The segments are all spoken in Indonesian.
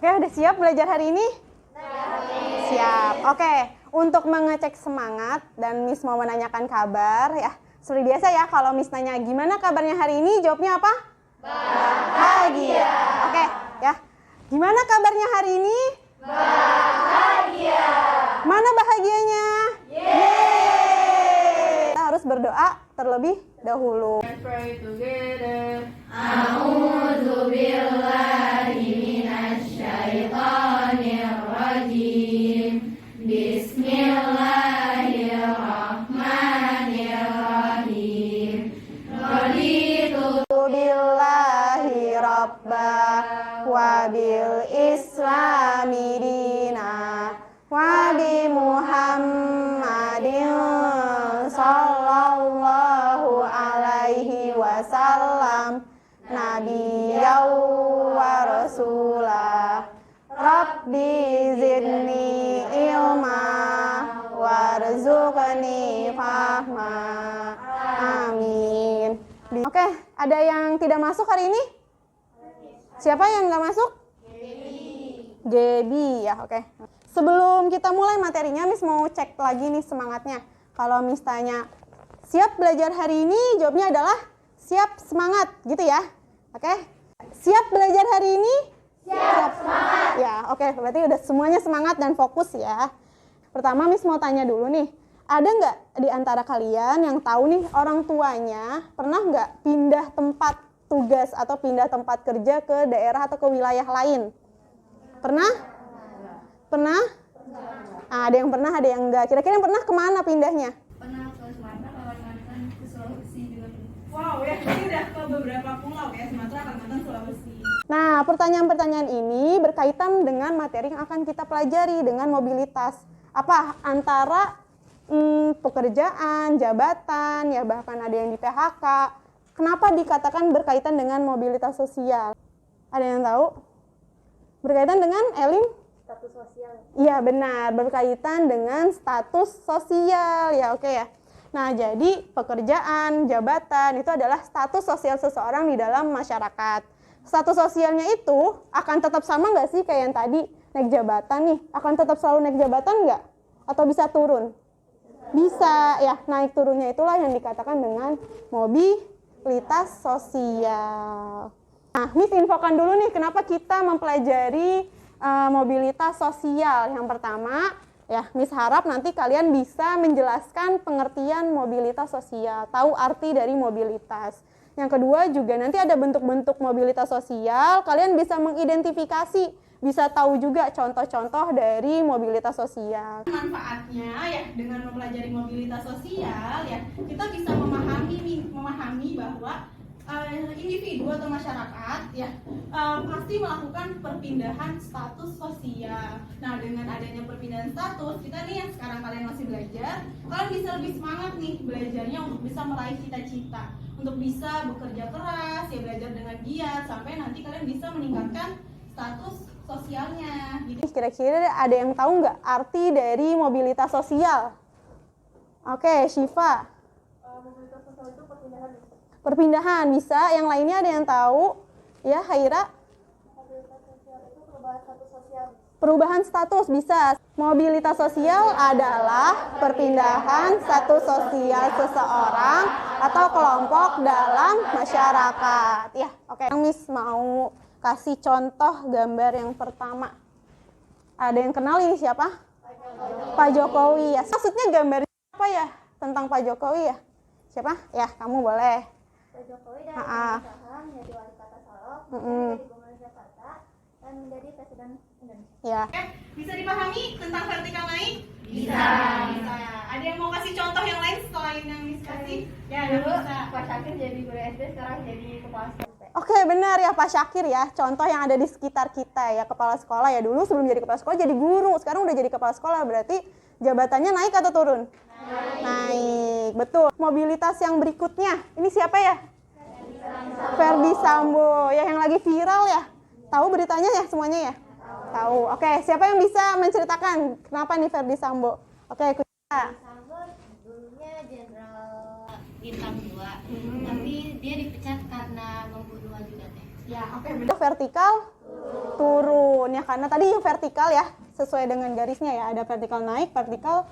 Oke, udah siap belajar hari ini? Siap. Oke, untuk mengecek semangat dan Miss mau menanyakan kabar ya. Seperti biasa ya, kalau Miss nanya gimana kabarnya hari ini, jawabnya apa? Bahagia. Oke, ya. Gimana kabarnya hari ini? Bahagia. Mana bahagianya? Yeay. Kita harus berdoa terlebih dahulu. Let's pray together. A'udzu billahi minasyaitonir rajim. Bismillahirrahmanirrahim. Raditu Billahi rabba wa bil islami dina wa bi Muhammadin sallallahu alaihi wasallam nabiyyan wa rasulah. Rabbi zidni ilma warzuqni fahma. Amin. Oke, ada yang tidak masuk hari ini? Siapa yang nggak masuk? Gaby ya, oke. Sebelum kita mulai materinya, Miss mau cek lagi nih semangatnya. Kalau Miss tanya, siap belajar hari ini? Jawabnya adalah siap semangat, gitu ya. Oke? Siap belajar hari ini? Siap semangat. Ya, oke. Berarti udah semuanya semangat dan fokus ya. Pertama, Miss mau tanya dulu nih. Ada nggak di antara kalian yang tahu nih orang tuanya pernah nggak pindah tempat tugas atau pindah tempat kerja ke daerah atau ke wilayah lain? Pernah? Pernah? Nah, ada yang pernah, ada yang enggak. Kira-kira yang pernah kemana pindahnya? pernah ke Sumatera, Kalimantan, ke Sulawesi juga. Wow, ya ini udah ke beberapa pulau ya, Sumatera, Kalimantan, Sulawesi. Nah, pertanyaan-pertanyaan ini berkaitan dengan materi yang akan kita pelajari dengan mobilitas. Apa? Antara pekerjaan, jabatan, ya bahkan ada yang di PHK. Kenapa dikatakan berkaitan dengan mobilitas sosial? Ada yang tahu? Berkaitan dengan Elin? Status sosial. Iya benar, berkaitan dengan status sosial. Ya oke ya. Nah jadi pekerjaan, jabatan itu adalah status sosial seseorang di dalam masyarakat. Status sosialnya itu akan tetap sama nggak sih kayak yang tadi naik jabatan nih? Akan tetap selalu naik jabatan nggak? Atau bisa turun? Bisa ya, naik turunnya itulah yang dikatakan dengan mobilitas sosial. Nah, Miss infokan dulu nih kenapa kita mempelajari mobilitas sosial. Yang pertama, ya Miss harap nanti kalian bisa menjelaskan pengertian mobilitas sosial, tahu arti dari mobilitas. Yang kedua juga nanti ada bentuk-bentuk mobilitas sosial, kalian bisa mengidentifikasi, bisa tahu juga contoh-contoh dari mobilitas sosial. Manfaatnya ya dengan mempelajari mobilitas sosial ya kita bisa memahami bahwa individu atau masyarakat ya pasti melakukan perpindahan status sosial. Nah dengan adanya perpindahan status kita nih yang sekarang kalian masih belajar, kalian bisa lebih semangat nih belajarnya untuk bisa meraih cita-cita, untuk bisa bekerja keras ya, belajar dengan giat sampai nanti kalian bisa meningkatkan status sosialnya gitu. Kira-kira ada yang tahu nggak arti dari mobilitas sosial? Oke, Syifa. Mobilitas sosial itu perpindahan. Perpindahan bisa, yang lainnya ada yang tahu? Ya, Haira? Mobilitas sosial itu perubahan status sosial. Perubahan status bisa. Mobilitas sosial adalah perpindahan status sosial seseorang atau kelompok dalam masyarakat. Ya, oke. Miss mau kasih contoh gambar yang pertama. Ada yang kenal ini siapa? Pak Jokowi ya. Maksudnya gambarnya apa ya? Tentang Pak Jokowi ya? Siapa? Ya, kamu boleh. Pak Jokowi dari pemerintahan menjadi wali kota Solo, menjadi gubernur Jakarta, dan menjadi presiden Indonesia. Ya. Bisa dipahami tentang vertikal naik? Bisa. Ada yang mau kasih contoh yang lain selain yang Miss kasih? Ya, Dulu bisa. Pak Syakir jadi guru SD, sekarang jadi kepala sekolah. Oke, benar ya Pak Syakir ya. Contoh yang ada di sekitar kita ya, kepala sekolah ya. Dulu sebelum jadi kepala sekolah jadi guru, sekarang udah jadi kepala sekolah. Berarti jabatannya naik atau turun? Naik, betul. Mobilitas yang berikutnya, ini siapa ya? Ferdy Sambo, ya yang lagi viral ya. Tahu beritanya ya semuanya ya? Tahu. Oke, siapa yang bisa menceritakan kenapa nih Ferdy Sambo? Oke, kita. Sambo dulunya jenderal bintang 2, tapi dia dipecat karena membunuh ajudannya. Ya, oke, benar. Vertikal, turun ya, karena tadi yang vertikal ya, sesuai dengan garisnya ya, ada vertikal naik, vertikal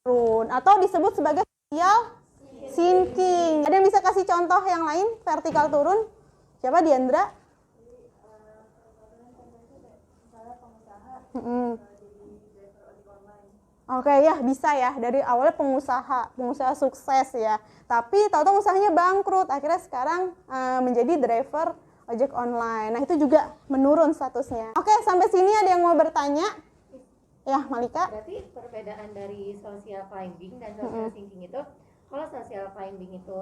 turun, atau disebut sebagai social sinking. Ada yang bisa kasih contoh yang lain vertikal turun? Siapa, Diandra? Oke ya, bisa ya, dari awalnya pengusaha sukses ya, tapi tahu-tahu usahanya bangkrut, akhirnya sekarang menjadi driver ojek online. Nah itu juga menurun statusnya. Oke, sampai sini ada yang mau bertanya? Ya, Malika. Berarti perbedaan dari social climbing dan social sinking itu, kalau social climbing itu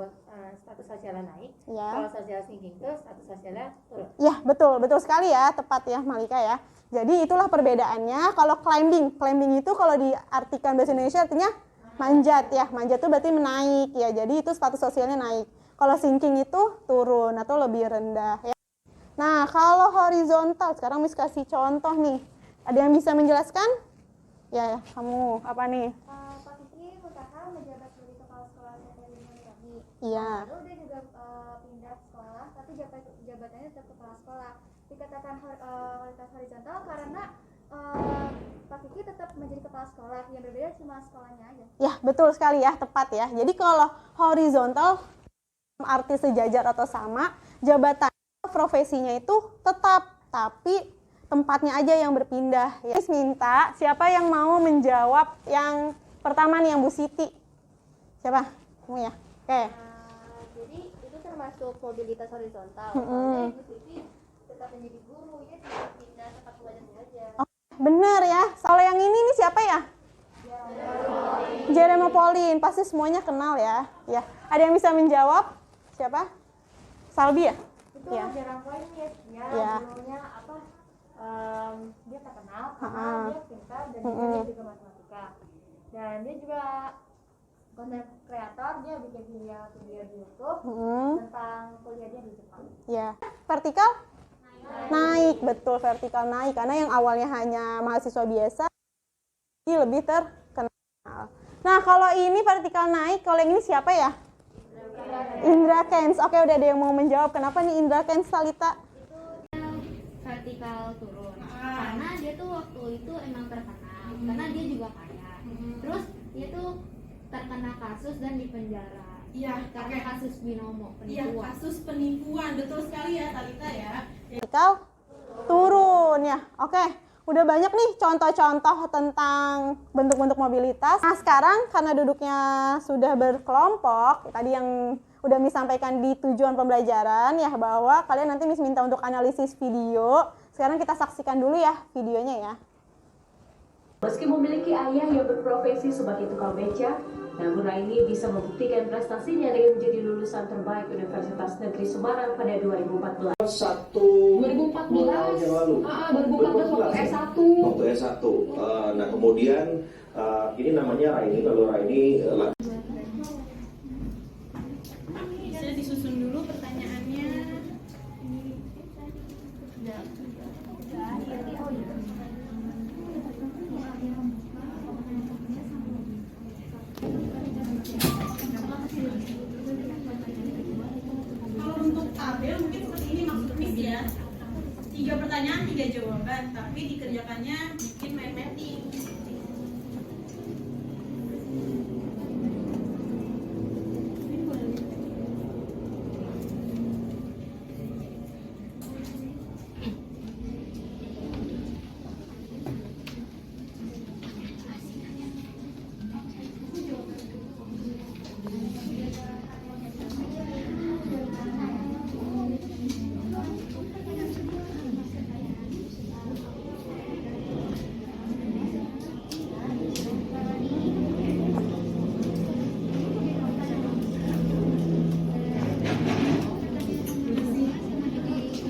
status sosialnya naik, Ya. kalau social sinking itu status sosialnya turun. Ya, betul sekali ya, tepat ya Malika ya. Jadi itulah perbedaannya. Kalau climbing itu kalau diartikan bahasa Indonesia artinya manjat ya. Manjat itu berarti menaik ya. Jadi itu status sosialnya naik. Kalau sinking itu turun atau lebih rendah ya. Nah, kalau horizontal, sekarang Miss kasih contoh nih. Ada yang bisa menjelaskan? Ya, kamu apa nih? Pak Fikri usaha menjabat sebagai kepala sekolah dari kami. Iya. Lalu dia juga pindah sekolah, tapi jabatannya tetap kepala sekolah. Dikatakan kualitas horizontal karena Pak Fikri tetap menjadi kepala sekolah, yang berbeda cuma sekolahnya aja. Ya, betul sekali ya, tepat ya. Jadi kalau horizontal arti sejajar atau sama, jabatan profesinya itu tetap, tapi tempatnya aja yang berpindah. Ya, minta siapa yang mau menjawab yang pertama nih, yang Bu Siti. Siapa? Kamu ya? Oke. Jadi itu termasuk mobilitas horizontal. Mm-mm. Soalnya Ibu Siti tetap menjadi guru, ya tinggal pindah tempat belajarnya aja. Oh, bener ya. Kalau yang ini nih siapa ya? Jeremy Pauline. Pasti semuanya kenal ya. Ya. Ada yang bisa menjawab? Siapa? Salbi ya? Itu Ya. jarang poin ya. Ya. Dulunya apa? Dia terkenal Ha-ha. karena dia pintar dan juga dia juga matematika. Dan dia juga konten kreator, dia bikin video di YouTube tentang kuliah dia di Jepang. Ya. Vertikal? Naik, betul, vertikal naik. Karena yang awalnya hanya mahasiswa biasa, ini lebih terkenal. Nah, kalau ini vertikal naik, kalau yang ini siapa ya? Indra Kents. Oke, udah ada yang mau menjawab. Kenapa nih Indra Kents, Salita? Vertikal turun karena dia tuh waktu itu emang terkenal karena dia juga kaya, terus dia tuh terkena kasus dan dipenjara karena kasus binomo Iya, penipuan. kasus penipuan, betul sekali ya Talita ya. Vertikal turun ya. Oke, udah banyak nih contoh-contoh tentang bentuk-bentuk mobilitas. Nah, sekarang karena duduknya sudah berkelompok, tadi yang udah Miss sampaikan di tujuan pembelajaran ya, bahwa kalian nanti Miss minta untuk analisis video. Sekarang kita saksikan dulu ya videonya ya. Meski memiliki ayah yang berprofesi sebagai tukang beca, namun Raini bisa membuktikan prestasinya dengan menjadi lulusan terbaik Universitas Negeri Semarang pada 2014. 2 tahun yang lalu. 2014 waktu S1. Waktu S1. Nah kemudian ini namanya Raini. Kalau Raini Bisa disusun dulu pertanyaannya. Kalau untuk tabel mungkin seperti ini maksud Miss ya. 3 pertanyaan 3 jawaban, tapi dikerjakannya bikin mapping.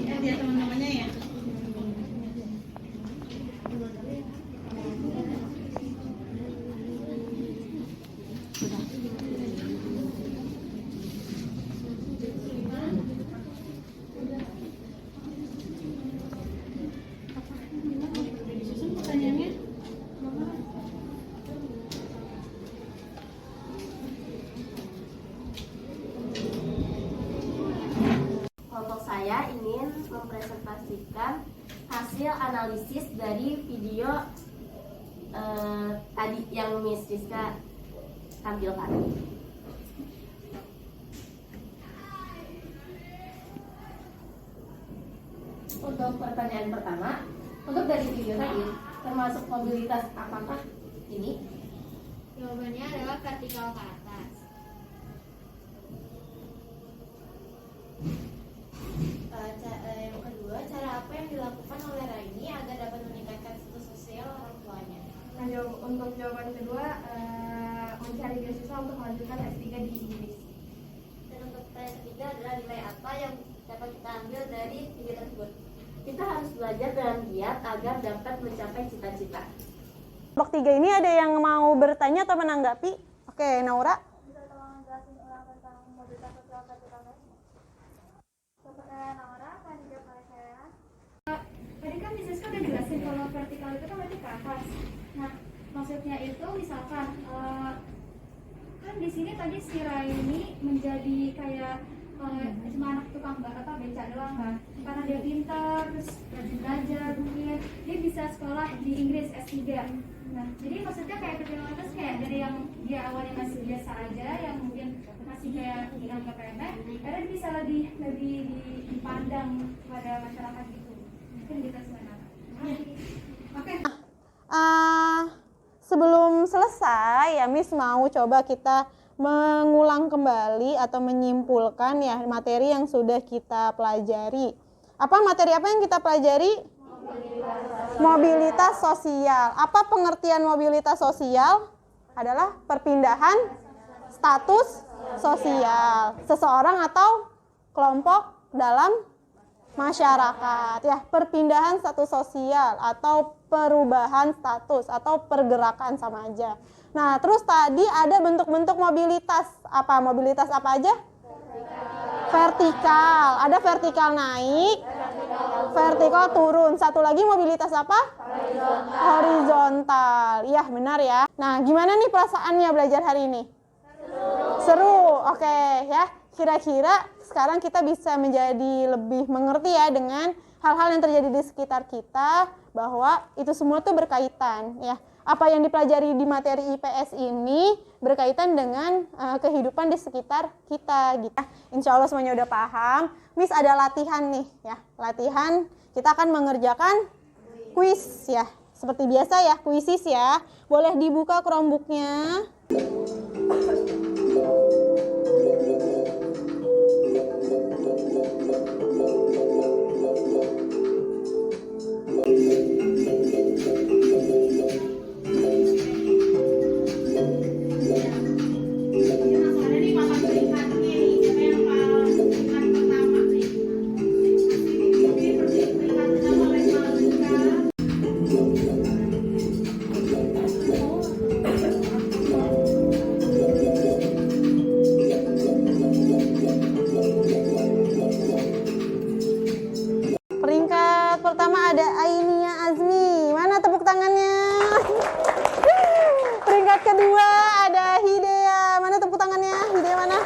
Lihat ya teman-temannya ya. Disusun pertanyaannya. Kelompok saya ingin mempresentasikan analisis dari video tadi yang Miss Rizka tampilkan. Untuk pertanyaan pertama, untuk dari video tadi, termasuk mobilitas apakah ini? Jawabannya adalah vertikal ke atas. Yang kedua, cara apa yang dilakukan oleh Raini agar dapat meningkatkan status sosial orang tuanya? Nah, untuk jawaban kedua, mencari beasiswa untuk melanjutkan S3 di Inggris. Dan untuk pertanyaan ketiga adalah nilai apa yang dapat kita ambil dari video tersebut? Kita harus belajar dengan giat agar dapat mencapai cita-cita. Kelompok 3 ini ada yang mau bertanya atau menanggapi? Oke, Naura. Bisa tolong jelasin ulang tentang mobilitas sosial vertikal guys? Pertanyaan Naura akan dijawab oleh saya. Tadi kan Siska udah jelasin kalau vertikal itu kan berarti ke atas. Nah, maksudnya itu misalkan kan di sini tadi si Raini menjadi kayak cuma anak tukang becak doang kan, karena dia pintar terus rajin belajar, mungkin dia bisa sekolah di Inggris S3. Nah, jadi maksudnya kayak vertikal atas kayak dari yang dia awalnya masih biasa aja, yang mungkin masih kayak dianggap remeh, karena dia bisa lebih dipandang pada masyarakat gitu. Mungkin kita sebenarnya. Oke. Sebelum selesai ya Miss mau coba kita mengulang kembali atau menyimpulkan ya materi yang sudah kita pelajari. Materi apa yang kita pelajari? Mobilitas sosial. Apa pengertian mobilitas sosial? Adalah perpindahan status sosial seseorang atau kelompok dalam masyarakat. Ya, perpindahan status sosial atau perubahan status atau pergerakan sama aja. Nah, terus tadi ada bentuk-bentuk mobilitas. Mobilitas apa aja? Vertikal. Ada vertikal naik, vertikal turun. Satu lagi mobilitas apa? Horizontal. Iya, benar ya. Nah, gimana nih perasaannya belajar hari ini? Seru. Oke, ya. Kira-kira sekarang kita bisa menjadi lebih mengerti ya dengan hal-hal yang terjadi di sekitar kita, bahwa itu semua tuh berkaitan ya. Apa yang dipelajari di materi IPS ini berkaitan dengan kehidupan di sekitar kita gitu. Insya Allah semuanya udah paham. Miss ada latihan nih ya. Latihan kita akan mengerjakan kuis ya. Seperti biasa ya, kuisis ya. Boleh dibuka Chromebook-nya. Peringkat pertama ada Ainia Azmi. Mana tepuk tangannya? Peringkat kedua ada Hidea. Mana tepuk tangannya? Hidea mana?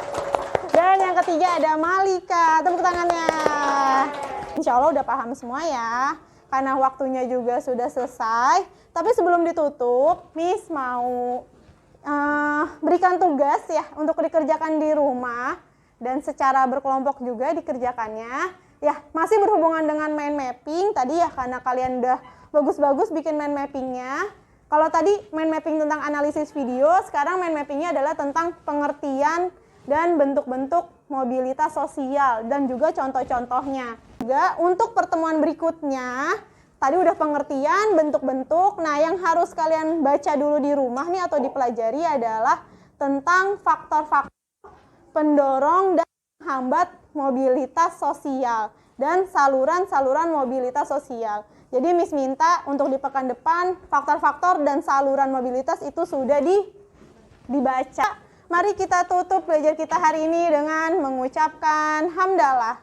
Dan yang ketiga ada Malika. Tepuk tangannya. Insya Allah udah paham semua ya. Karena waktunya juga sudah selesai. Tapi sebelum ditutup, Miss mau berikan tugas ya untuk dikerjakan di rumah. Dan secara berkelompok juga dikerjakannya. Ya, masih berhubungan dengan mind mapping. Tadi ya karena kalian udah bagus-bagus bikin mind mappingnya. Kalau tadi mind mapping tentang analisis video, sekarang mind mappingnya adalah tentang pengertian dan bentuk-bentuk mobilitas sosial dan juga contoh-contohnya. Juga untuk pertemuan berikutnya, tadi udah pengertian, bentuk-bentuk. Nah, yang harus kalian baca dulu di rumah nih atau dipelajari adalah tentang faktor-faktor pendorong dan menghambat mobilitas sosial dan saluran-saluran mobilitas sosial. Jadi Miss minta untuk di pekan depan faktor-faktor dan saluran mobilitas itu sudah dibaca. Mari kita tutup belajar kita hari ini dengan mengucapkan hamdalah.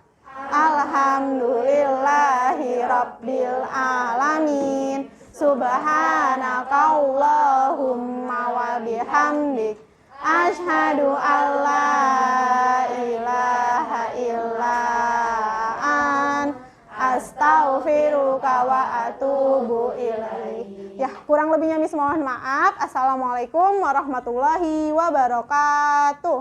Alhamdulillahi Rabbil Alamin. Subhanakallahumma wa bihamdik. Asyhadu alla ilaha illa an astaghfiruka astaghfiruka wa atubu ilaik. Ya, kurang lebihnya Miss mohon maaf. Assalamualaikum warahmatullahi wabarakatuh.